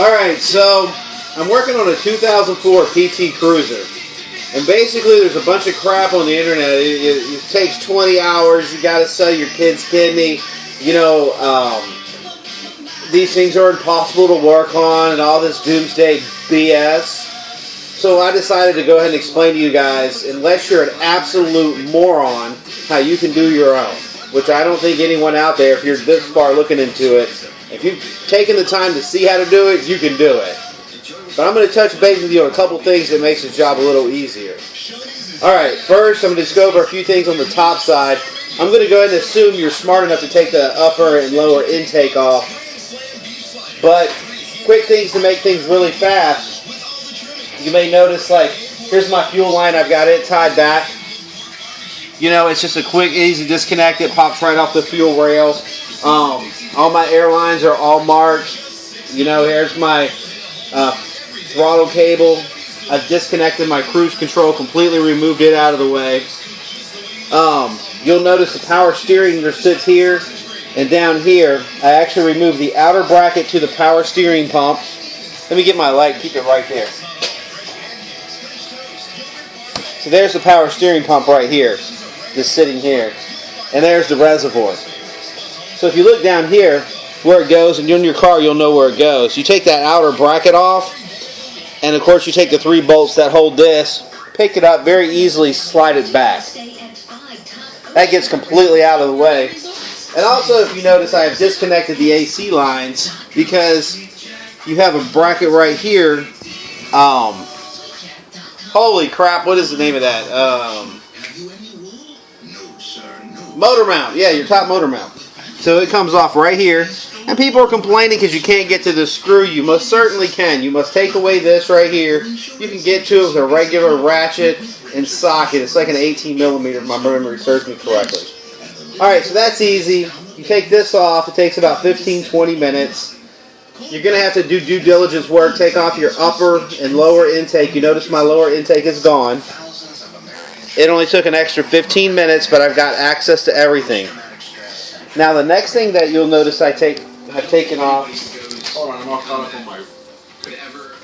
Alright, so I'm working on a 2004 PT Cruiser. And basically there's a bunch of crap on the internet. It takes 20 hours, you gotta sell your kid's kidney. You know, these things are impossible to work on and all this doomsday BS. So I decided to go ahead and explain to you guys, unless you're an absolute moron, how you can do your own. Which I don't think anyone out there, if you're this far looking into it, if you've taken the time to see how to do it, you can do it. But I'm going to touch base with you on a couple things that makes this job a little easier. Alright, first I'm going to just go over a few things on the top side. I'm going to go ahead and assume you're smart enough to take the upper and lower intake off. But quick things to make things really fast. You may notice, like, here's my fuel line. I've got it tied back. You know, it's just a quick, easy disconnect. It pops right off the fuel rail. All my airlines are all marked. You know, here's my throttle cable. I've disconnected my cruise control, completely removed it out of the way. You'll notice the power steering just sits here, and down here I actually removed the outer bracket to the power steering pump. Let me get my light, keep it right there. So there's the power steering pump right here, just sitting here, and there's the reservoir. So if you look down here where it goes, and you're in your car, you'll know where it goes. You take that outer bracket off, and of course you take the 3 bolts that hold this, pick it up very easily, slide it back. That gets completely out of the way. And also, if you notice, I have disconnected the AC lines because you have a bracket right here. Holy crap, what is the name of that? Motor mount. Yeah, your top motor mount. So it comes off right here. And people are complaining because you can't get to the screw. You most certainly can. You must take away this right here. You can get to it with a regular ratchet and socket. It's like an 18 millimeter if my memory serves me correctly. Alright, so that's easy. You take this off. It takes about 15-20 minutes. You're going to have to do due diligence work. Take off your upper and lower intake. You notice my lower intake is gone. It only took an extra 15 minutes, but I've got access to everything. Now the next thing that you'll notice I've taken off. Hold on, I'm all caught up on my. Could ever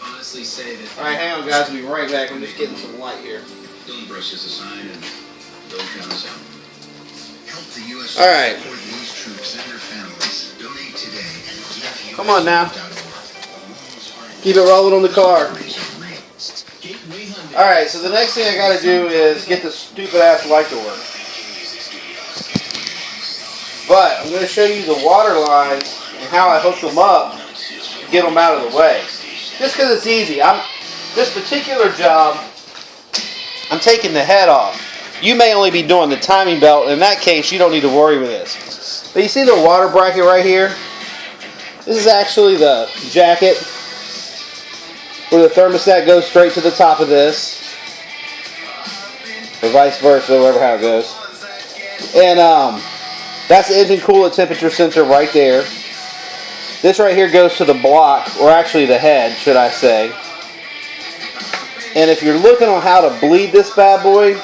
honestly say that. Alright, hang on guys, we'll be right back. I'm just getting some light here. Don't brush this aside and don't count us out. Help the U.S. Alright. Support these troops and their families. Donate today. Come on now. Keep it rolling on the car. Alright, so the next thing I gotta do is get this stupid ass light to work. But I'm going to show you the water lines and how I hook them up to get them out of the way. Just because it's easy. This particular job, I'm taking the head off. You may only be doing the timing belt. In that case, you don't need to worry with this. But you see the water bracket right here? This is actually the jacket where the thermostat goes straight to the top of this. Or vice versa, whatever how it goes. And that's the engine coolant temperature sensor right there. This right here goes to the block, or actually the head, should I say. And if you're looking on how to bleed this bad boy,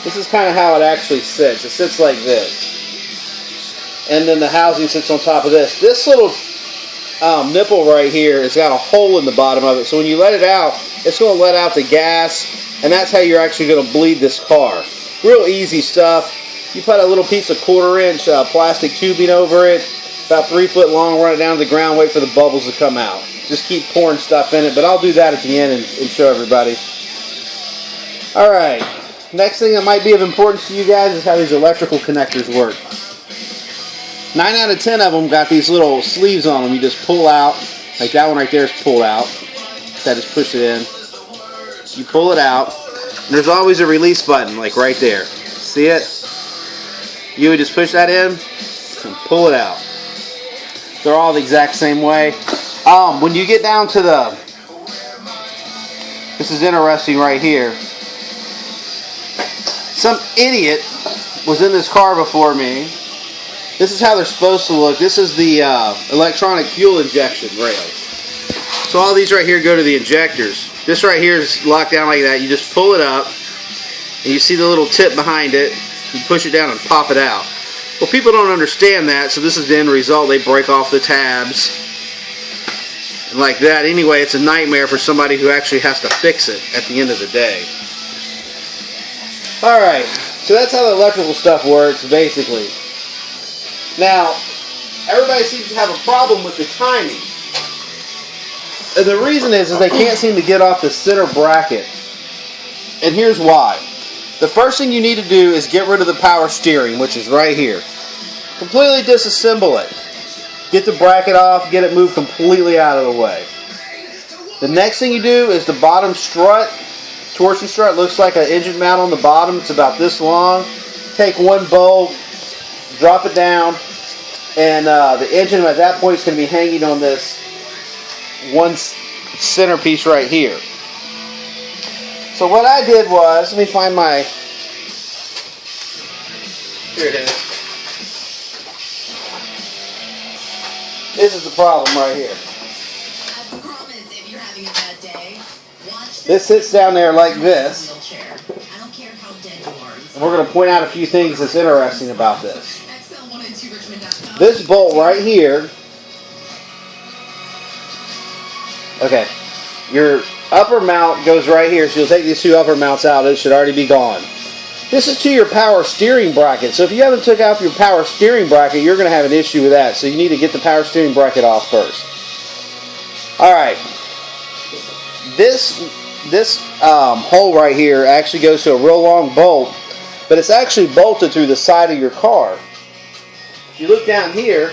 this is kind of how it actually sits. It sits like this. And then the housing sits on top of this. This little nipple right here has got a hole in the bottom of it. So when you let it out, it's going to let out the gas. And that's how you're actually going to bleed this car. Real easy stuff. You put a little piece of 1/4-inch plastic tubing over it, about 3 foot long, run it down to the ground, wait for the bubbles to come out. Just keep pouring stuff in it, but I'll do that at the end and show everybody. Alright, next thing that might be of importance to you guys is how these electrical connectors work. 9 out of 10 of them got these little sleeves on them. You just pull out, like that one right there is pulled out. That just push it in. You pull it out, and there's always a release button, like right there. See it? You would just push that in and pull it out. They're all the exact same way. When you get down to this is interesting right here. Some idiot was in this car before me. This is how they're supposed to look. This is the electronic fuel injection rail. So all these right here go to the injectors. This right here is locked down like that. You just pull it up, and you see the little tip behind it. You push it down and pop it out. Well, people don't understand that, so this is the end result. They break off the tabs. And like that. Anyway, it's a nightmare for somebody who actually has to fix it at the end of the day. Alright, so that's how the electrical stuff works, basically. Now, everybody seems to have a problem with the timing. And the reason is they can't seem to get off the center bracket. And here's why. The first thing you need to do is get rid of the power steering, which is right here. Completely disassemble it. Get the bracket off, get it moved completely out of the way. The next thing you do is the bottom strut, torsion strut, looks like an engine mount on the bottom. It's about this long. Take one bolt, drop it down, and the engine at that point is going to be hanging on this one centerpiece right here. So what I did was, let me find my, here it is. This is the problem right here. I promise if you're having a bad day, watch this sits down there like this. I don't care how dead you are. And we're going to point out a few things that's interesting about this. XL102richmond.com. This bolt right here, okay, your upper mount goes right here, so you'll take these two upper mounts out. It should already be gone. This is to your power steering bracket. So if you haven't took out your power steering bracket, you're going to have an issue with that. So you need to get the power steering bracket off first. Alright. This hole right here actually goes to a real long bolt, but it's actually bolted through the side of your car. If you look down here,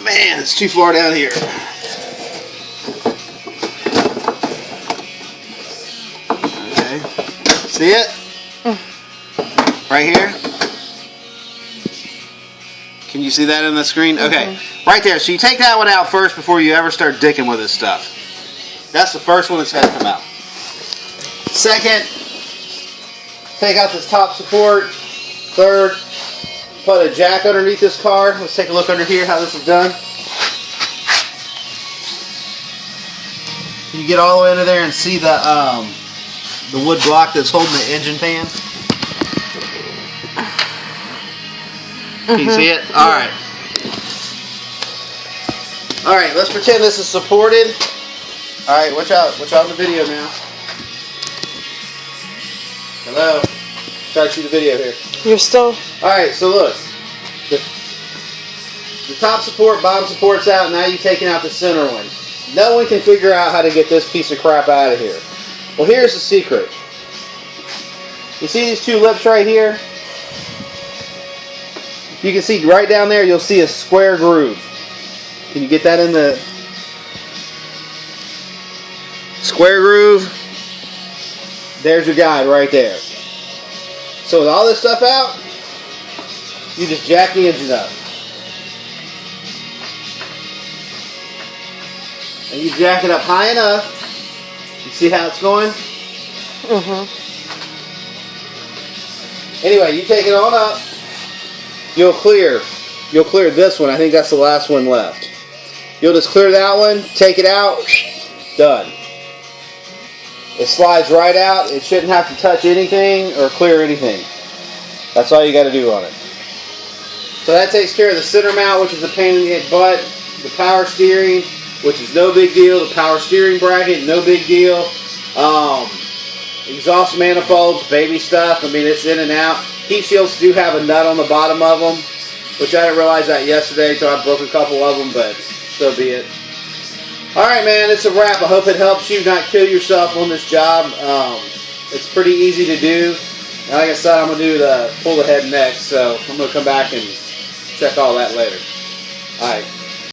man, it's too far down here. Okay. See it? Right here? Can you see that in the screen? Okay. Right there. So you take that one out first before you ever start dicking with this stuff. That's the first one that's got to come out. Second, take out this top support. Third, put a jack underneath this car. Let's take a look under here how this is done. Can you get all the way under there and see the wood block that's holding the engine pan? Can you see it? Alright. Alright, let's pretend this is supported. Alright, watch out. Watch out in the video now. Hello? Try to shoot the video here. You're still... Alright, so look. The top support, bottom support's out. Now you're taking out the center one. No one can figure out how to get this piece of crap out of here. Well, here's the secret. You see these two lips right here? You can see right down there, you'll see a square groove. Can you get that in the square groove? There's your guide right there. So with all this stuff out, you just jack the engine up. And you jack it up high enough. You see how it's going? Anyway, you take it on up. You'll clear this one. I think that's the last one left. You'll just clear that one, take it out, done. It slides right out. It shouldn't have to touch anything or clear anything. That's all you got to do on it. So that takes care of the center mount, which is a pain in the butt. The power steering, which is no big deal. The power steering bracket, no big deal. Exhaust manifolds, baby stuff. I mean, it's in and out. Heat shields do have a nut on the bottom of them, which I didn't realize that yesterday until I broke a couple of them, but so be it. Alright, man, it's a wrap. I hope it helps you not kill yourself on this job. It's pretty easy to do. And like I said, I'm going to do the pull the head next, so I'm going to come back and check all that later. Alright.